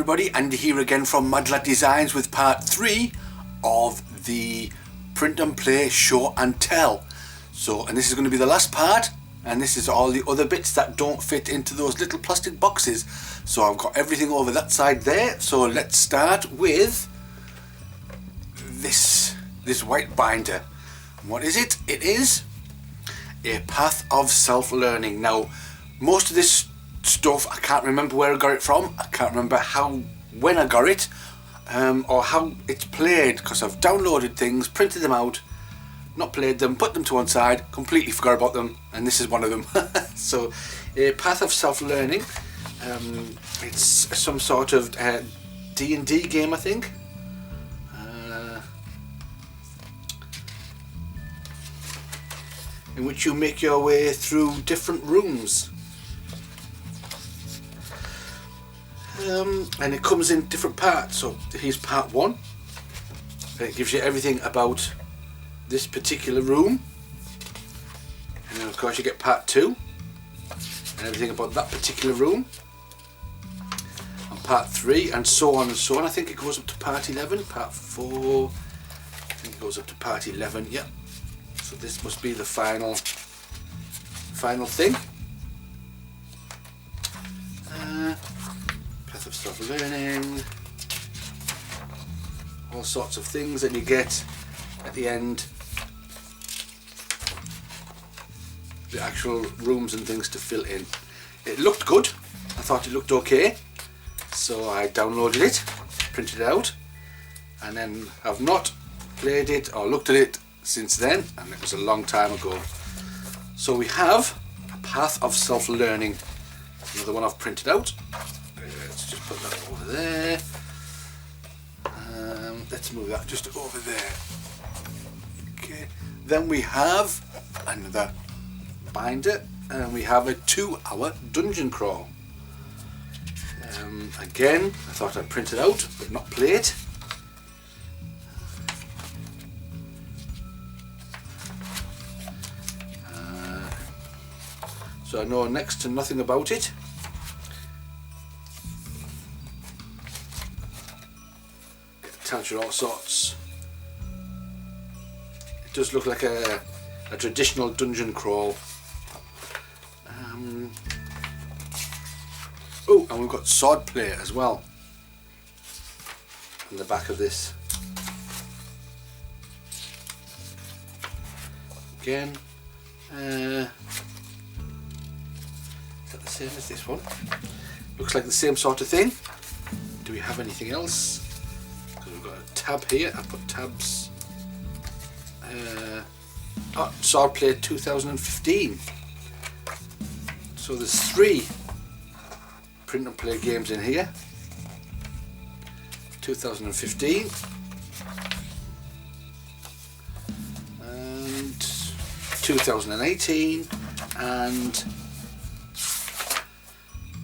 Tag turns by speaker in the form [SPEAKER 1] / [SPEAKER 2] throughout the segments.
[SPEAKER 1] everybody, Andy here again from Madlad Designs with part 3 of the print and play show and tell. And this is going to be the last part, and this is all the other bits that don't fit into those little plastic boxes. So I've got everything over that side there. So let's start with this white binder. What is it? It is a Path of Self-Learning. Now, most of this stuff I can't remember where I got it from. I can't remember when I got it, or how it's played, because I've downloaded things, printed them out, not played them, put them to one side, completely forgot about them, and this is one of them. So, a Path of Self-Learning. It's some sort of D&D game, I think. In which you make your way through different rooms. And it comes in different parts. So here's part 1. And it gives you everything about this particular room. And then of course you get part 2. And everything about that particular room. And part 3 and so on and so on. I think it goes up to part 11, part 4. I think it goes up to part 11, yeah. So this must be the final thing. Path of Self-Learning, all sorts of things that you get at the end, the actual rooms and things to fill in. It looked good, I thought it looked okay, so I downloaded it, printed it out, and then I've not played it or looked at it since then, and it was a long time ago. So we have a Path of Self-Learning, another one I've printed out. Let's just put that over there. Let's move that just over there. Okay. Then we have another binder, and we have a 2-hour dungeon crawl. Again, I thought I'd print it out, but not play it. So I know next to nothing about it. It tells you all sorts. It does look like a traditional dungeon crawl. Oh, and we've got sword play as well on the back of this. Again, is that the same as this one? Looks like the same sort of thing. Do we have anything else? Because we've got a tab here. I put tabs. Sword Play 2015. So there's 3 print and play games in here. 2015 and 2018 and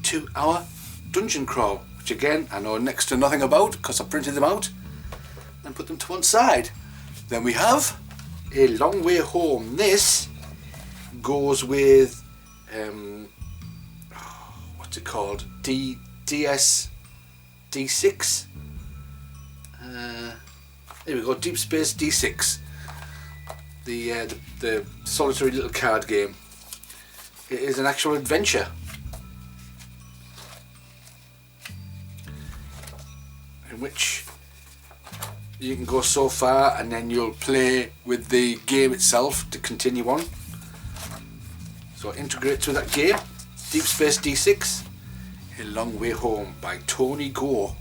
[SPEAKER 1] 2-hour dungeon crawl, which again I know next to nothing about because I printed them out and put them to one side. Then we have A Long Way Home. This goes with what's it called? DS D6. There we go. Deep Space D6. The solitary little card game. It is an actual adventure. In which you can go so far and then you'll play with the game itself to continue on. So integrate to that game. Deep Space D6, A Long Way Home by Tony Gore.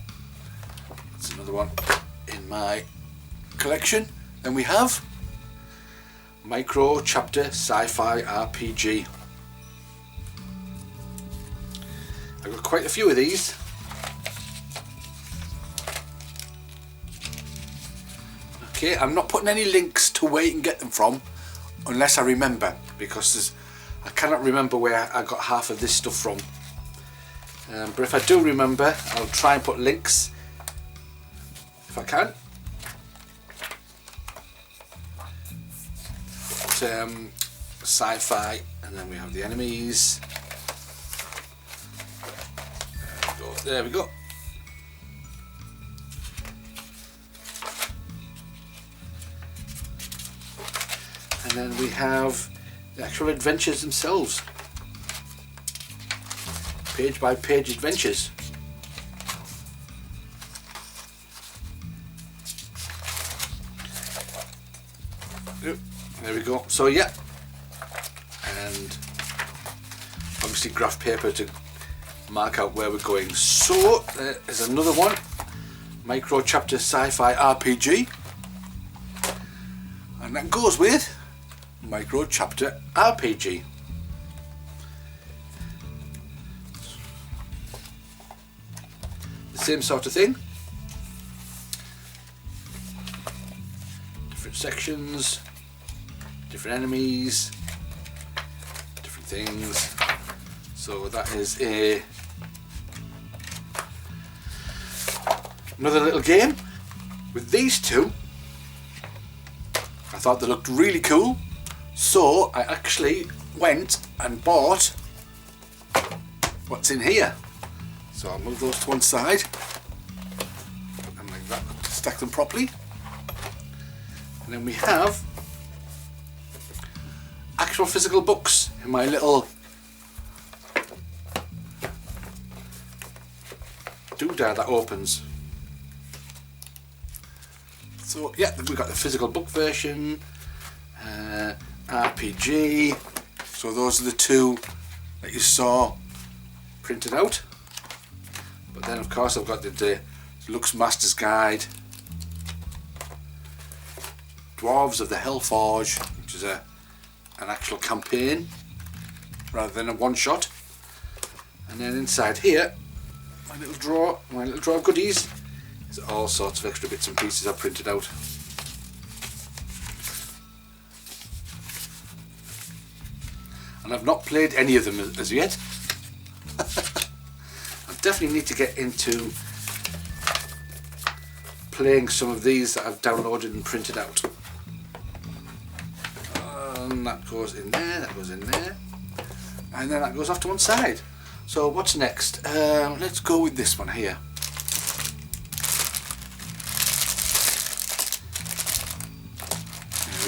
[SPEAKER 1] That's another one in my collection. Then we have MicroChapter Sci-Fi RPG. I've got quite a few of these. Okay, I'm not putting any links to where you can get them from unless I remember, because I cannot remember where I got half of this stuff from. But if I do remember, I'll try and put links if I can. But, sci-fi, and then we have the enemies. There we go. And then we have the actual adventures themselves. Page by page adventures. There we go. So yeah, and obviously graph paper to mark out where we're going. So there's another one, MicroChapter Sci-Fi RPG, and that goes with MicroChapter RPG. The same sort of thing. Different sections, different enemies, different things. So that is another little game. With these two, I thought they looked really cool, so I actually went and bought what's in here. So I'll move those to one side, put them like that to stack them properly. And then we have actual physical books in my little doodah that opens. So yeah, we've got the physical book version, RPG. So those are the two that you saw printed out. But then of course I've got the Deluxe Master's Guide, Dwarves of the Hellforge, which is an actual campaign rather than a one-shot. And then inside here, my little drawer of goodies. There's all sorts of extra bits and pieces I've printed out. And I've not played any of them as yet. I definitely need to get into playing some of these that I've downloaded and printed out. And that goes in there, that goes in there. And then that goes off to one side. So what's next? Let's go with this one here.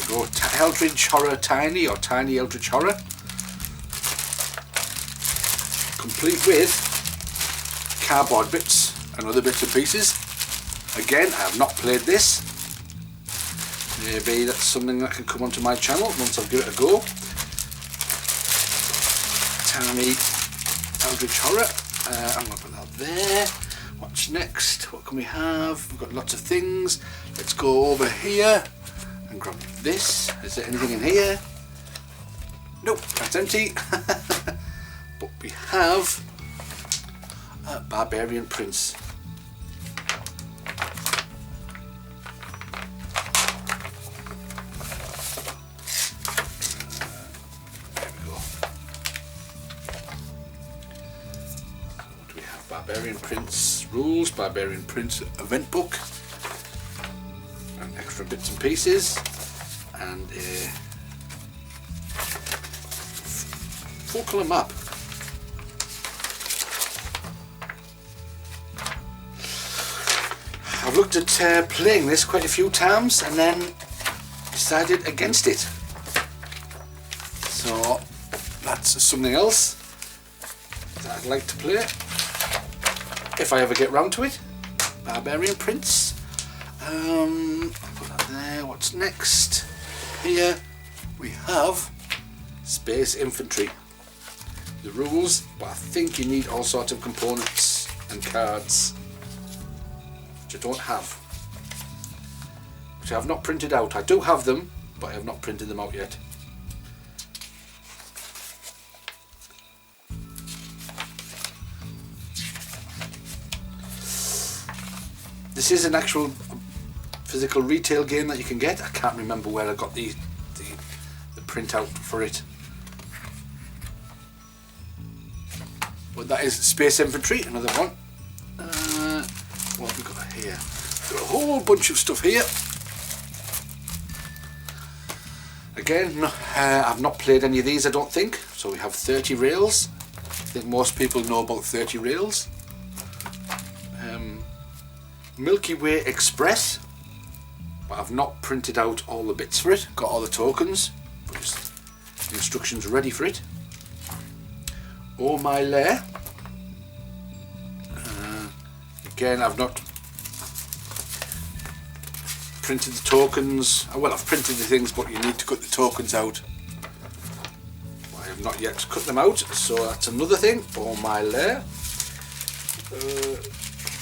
[SPEAKER 1] Go Eldritch Horror Tiny, or Tiny Eldritch Horror, complete with cardboard bits and other bits and pieces. Again, I have not played this. Maybe that's something that can come onto my channel once I give it a go. Tiny Eldritch Horror. I'm going to put that there. What's next? What can we have? We've got lots of things. Let's go over here and grab this. Is there anything in here? Nope, that's empty. But we have Barbarian Prince. There we go. So what do we have? Barbarian Prince rules, Barbarian Prince event book, and extra bits and pieces, and a four-colour map. I've looked at playing this quite a few times and then decided against it. So that's something else that I'd like to play if I ever get round to it. Barbarian Prince. I'll put that there. What's next? Here we have Space Infantry. The rules, but I think you need all sorts of components and cards, which I don't have, which I have not printed out. I do have them, but I have not printed them out yet. This is an actual physical retail game that you can get. I can't remember where I got the printout for it. But that is Space Infantry, another one. What have we got here? Got a whole bunch of stuff here. Again, I've not played any of these, I don't think. So we have 30 rails. I think most people know about 30 rails. Milky Way Express, but I've not printed out all the bits for it. Got all the tokens. Put the instructions ready for it. Oh my lair. Again, I've not printed the tokens. Well, I've printed the things, but you need to cut the tokens out. I have not yet cut them out, so that's another thing. Oh my lair.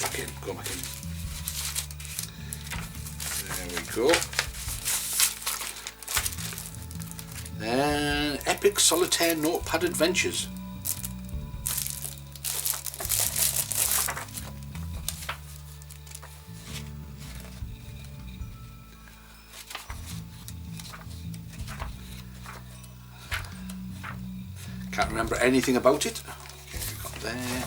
[SPEAKER 1] Back in, go back in. There we go. Epic Solitaire Notepad Adventures. Can't remember anything about it. What have we got there?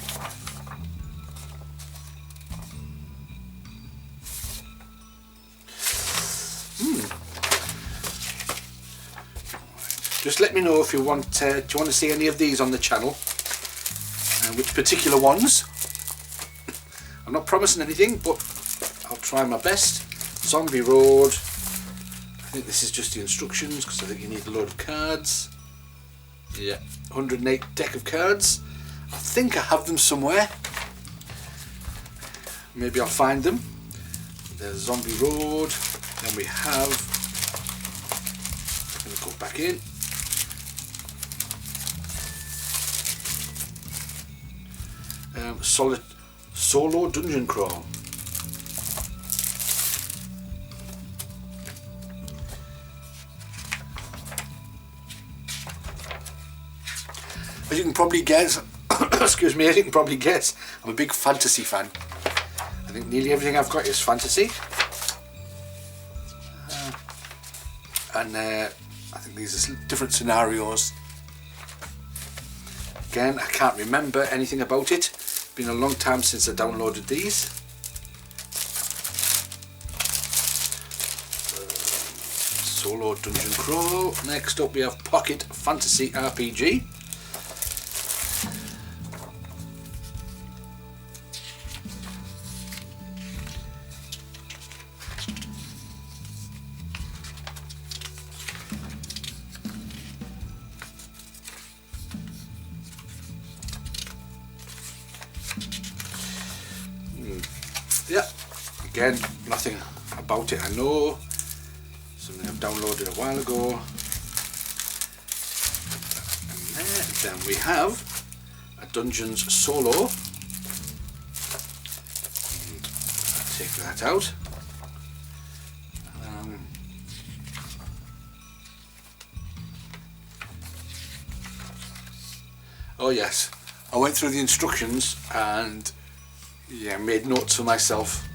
[SPEAKER 1] Just let me know if you want. Do you want to see any of these on the channel? Which particular ones? I'm not promising anything, but I'll try my best. Zombie Road. I think this is just the instructions because I think you need a load of cards. Yeah, 108 deck of cards. I think I have them somewhere. Maybe I'll find them. There's Zombie Road. Then we have. I'm going to go back in. Solo Dungeon Crawl. As you can probably guess, excuse me, as you can probably guess, I'm a big fantasy fan. I think nearly everything I've got is fantasy. And I think these are different scenarios. Again, I can't remember anything about it. It's been a long time since I downloaded these. Solo Dungeon Crawl. Next up we have Pocket Fantasy RPG. Yeah, again, nothing about it I know. Something I've downloaded a while ago. And then we have a Dungeons Solo. And I'll take that out. Oh yes, I went through the instructions and yeah, made notes for myself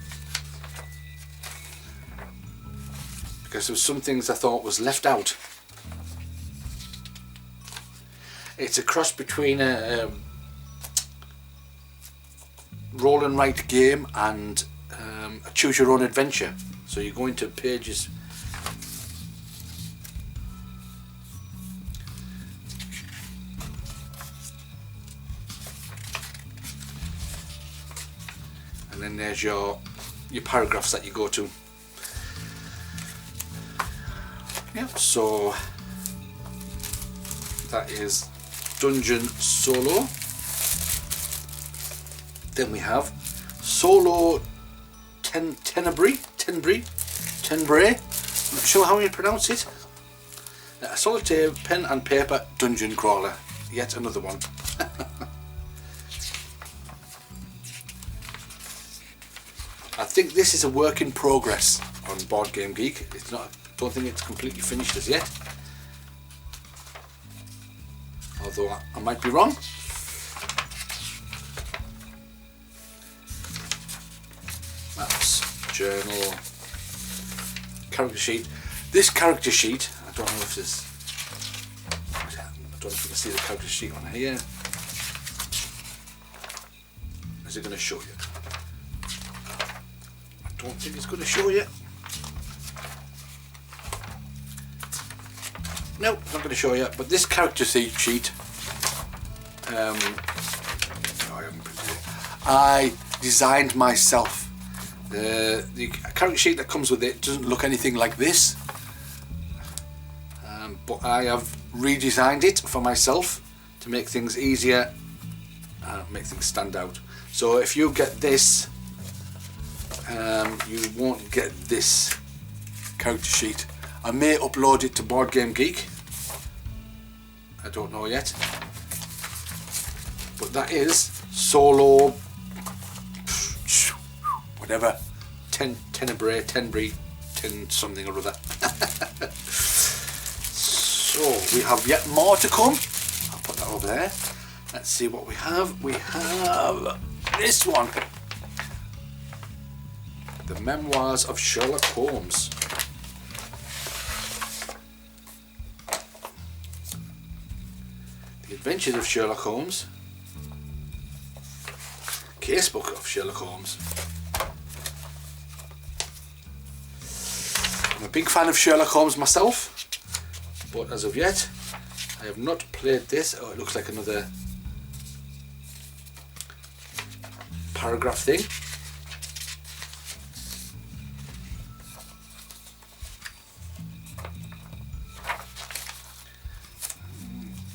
[SPEAKER 1] because there were some things I thought was left out. It's a cross between a roll and write game and a choose your own adventure. So you go into pages. And then there's your paragraphs that you go to. Yeah, so that is Dungeon Solo. Then we have Solo Tenebrae. I'm not sure how you pronounce it. A solitaire pen and paper dungeon crawler. Yet another one. I think this is a work in progress on Board Game Geek. It's not. I don't think it's completely finished as yet. Although I might be wrong. Maps, journal, character sheet. This character sheet, I don't know if this. I don't know if you can see the character sheet on here. Is it going to show you? I don't think it's going to show you. No, it's not going to show you. But this character sheet, no, I haven't printed it. I designed myself. The character sheet that comes with it doesn't look anything like this. but I have redesigned it for myself to make things easier, make things stand out. So if you get this, you won't get this character sheet. I may upload it to Board Game Geek, I don't know yet, but that is solo whatever, Tenebrae, 10 something or other. So we have yet more to come. I'll put that over there. Let's see what we have. We have this one, The Memoirs of Sherlock Holmes. The Adventures of Sherlock Holmes. Casebook of Sherlock Holmes. I'm a big fan of Sherlock Holmes myself, but as of yet I have not played this. Oh, it looks like another paragraph thing.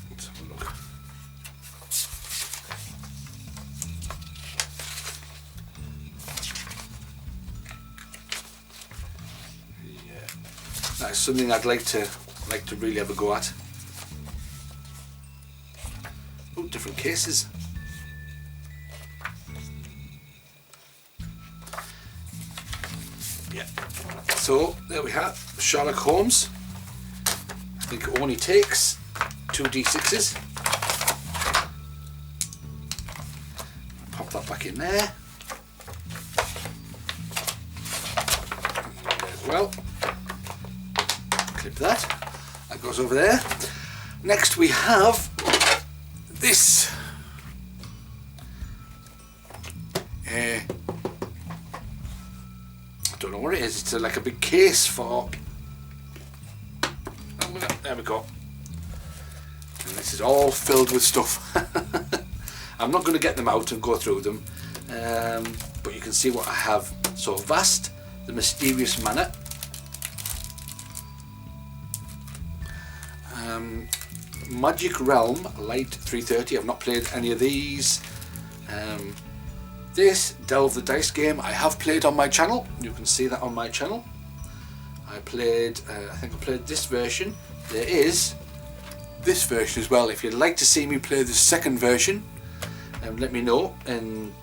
[SPEAKER 1] Let's have a look. That's something I'd like to really have a go at. Oh, different cases. Yeah. So there we have Sherlock Holmes. I think it only takes 2 d6s. Pop that back in there. There as well. Clip that. That goes over there. Next we have this. I don't know what it is. It's like a big case for. Oh, there we go. And this is all filled with stuff. I'm not going to get them out and go through them, but you can see what I have. So Vast, the Mysterious Manor. Magic Realm, Light 330. I've not played any of these. This Delve the Dice game I have played on my channel. You can see that on my channel. I played, I think I played this version. There is this version as well. If you'd like to see me play the second version, let me know in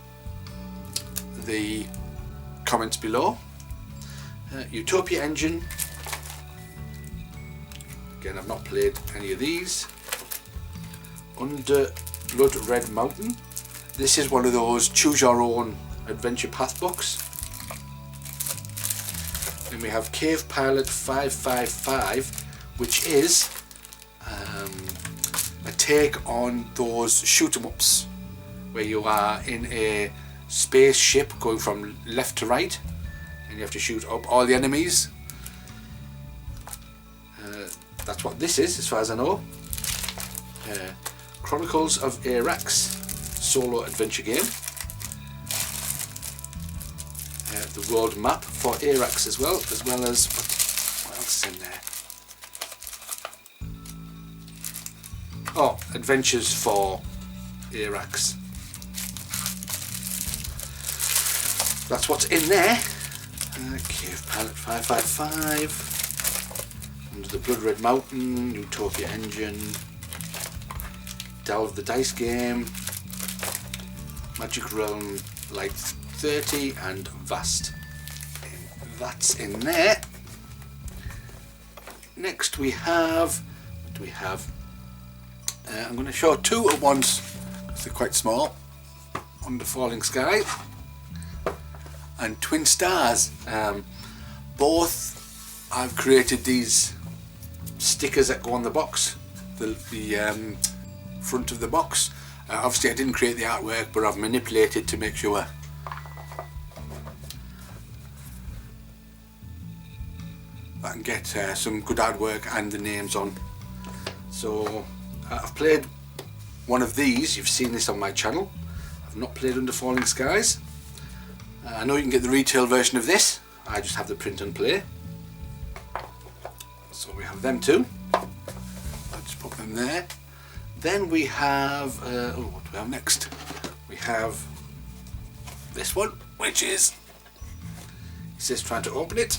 [SPEAKER 1] the comments below. Utopia Engine. Again, I've not played any of these. Under Blood Red Mountain. This is one of those choose your own adventure path books. Then we have Cave Pilot 555, which is a take on those shoot 'em ups where you are in a spaceship going from left to right and you have to shoot up all the enemies. That's what this is, as far as I know. Chronicles of Arax, solo adventure game. The world map for Arax as well as what else is in there? Oh, adventures for Arax. That's what's in there. Cave Pilot 555. Under the Blood Red Mountain, Utopia Engine, Delve the Dice game, Magic Realm Light 30 and Vast. That's in there. Next we have, what do we have? I'm going to show 2 at once because they're quite small. Under Falling Sky and Twin Stars. Both I've created these stickers that go on the box, the front of the box. Obviously I didn't create the artwork, but I've manipulated to make sure I can get some good artwork and the names on. So I've played one of these. You've seen this on my channel. I've not played Under Falling Skies. I know you can get the retail version of this. I just have the print and play. So we have them too. And there. Then we have, what do we have next? We have this one, which is, it says trying to open it.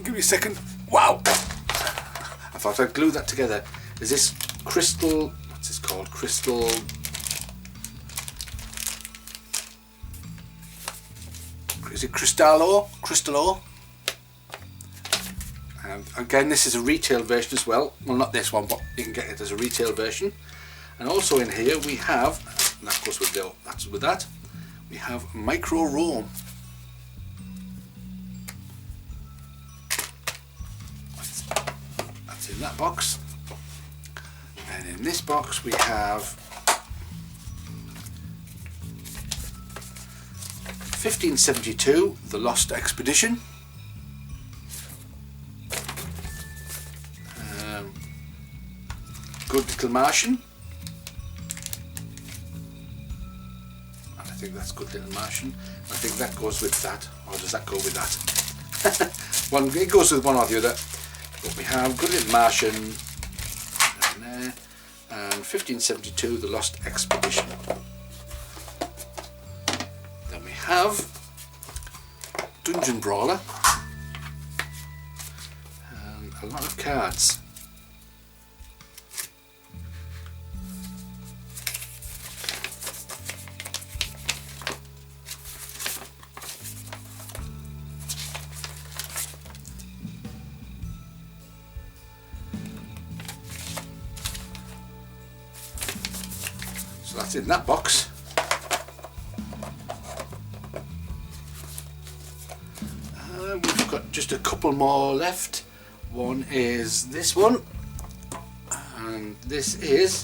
[SPEAKER 1] Give me a second. Wow! I thought I'd glue that together. Is this crystal, what's this called? Crystal, is it Cristallo? Cristallo? And again, this is a retail version as well. Well, not this one, but you can get it as a retail version. And also in here we have, and that goes with that, we have Micro Rome. That's in that box. And in this box we have 1572, The Lost Expedition. Good Little Martian. And I think that's Good Little Martian. I think that goes with that, or does that go with that? It goes with one or the other. But we have Good Little Martian down there, and 1572, The Lost Expedition. Then we have Dungeon Brawler, and a lot of cards. So that's in that box. We've got just a couple more left. One is this one, and this is,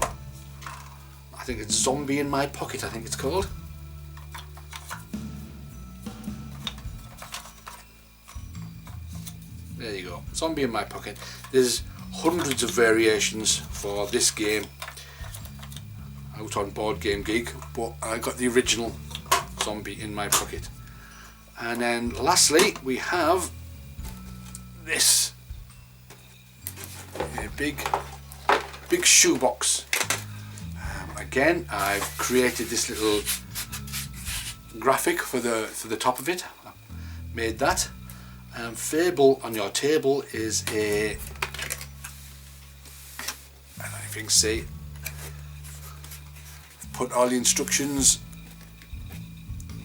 [SPEAKER 1] I think it's Zombie in My Pocket, I think it's called. There you go, Zombie in My Pocket. There's hundreds of variations for this game out on Board Game Geek, but I got the original Zombie in My Pocket. And then lastly we have this, a big shoebox. Again, I've created this little graphic for the top of it. I made that. Fable on your table is a, I don't know if you can see, put all the instructions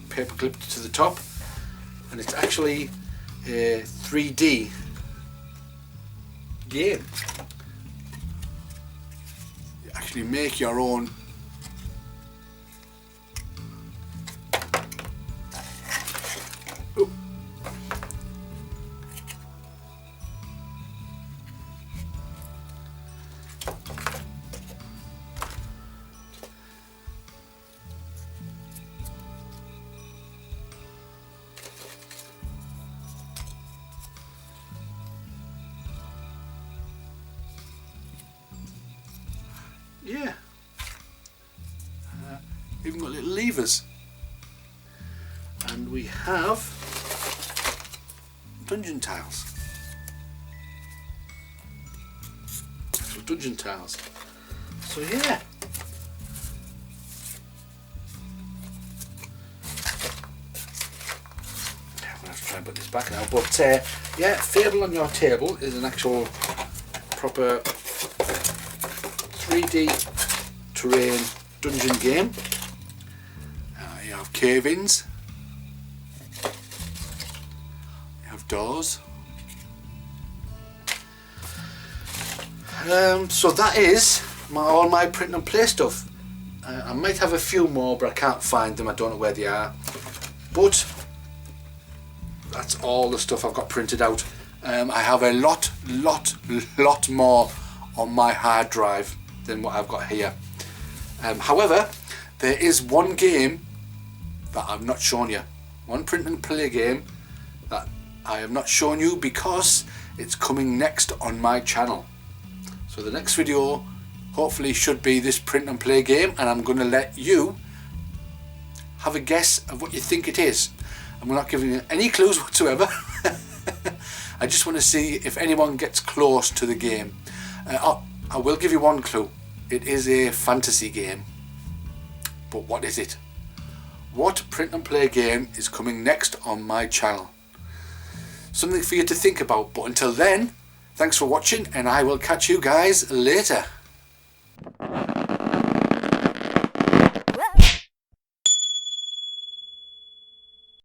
[SPEAKER 1] paper clipped to the top, and it's actually a 3D game. You actually make your own yeah, even got little levers. And we have dungeon tiles. Actual dungeon tiles. So yeah. I'm gonna have to try and put this back now. But yeah, Fable on your table is an actual proper 3D terrain dungeon game. You have cave-ins, you have doors. So that is all my print and play stuff. I might have a few more, but I can't find them. I don't know where they are. But that's all the stuff I've got printed out. I have a lot more on my hard drive than what I've got here. However, there is one game that I've not shown you. One print and play game that I have not shown you because it's coming next on my channel. So the next video hopefully should be this print and play game, and I'm going to let you have a guess of what you think it is. I'm not giving you any clues whatsoever. I just want to see if anyone gets close to the game. I will give you one clue. It is a fantasy game. But what is it? What print and play game is coming next on my channel? Something for you to think about. But until then, thanks for watching, and I will catch you guys later.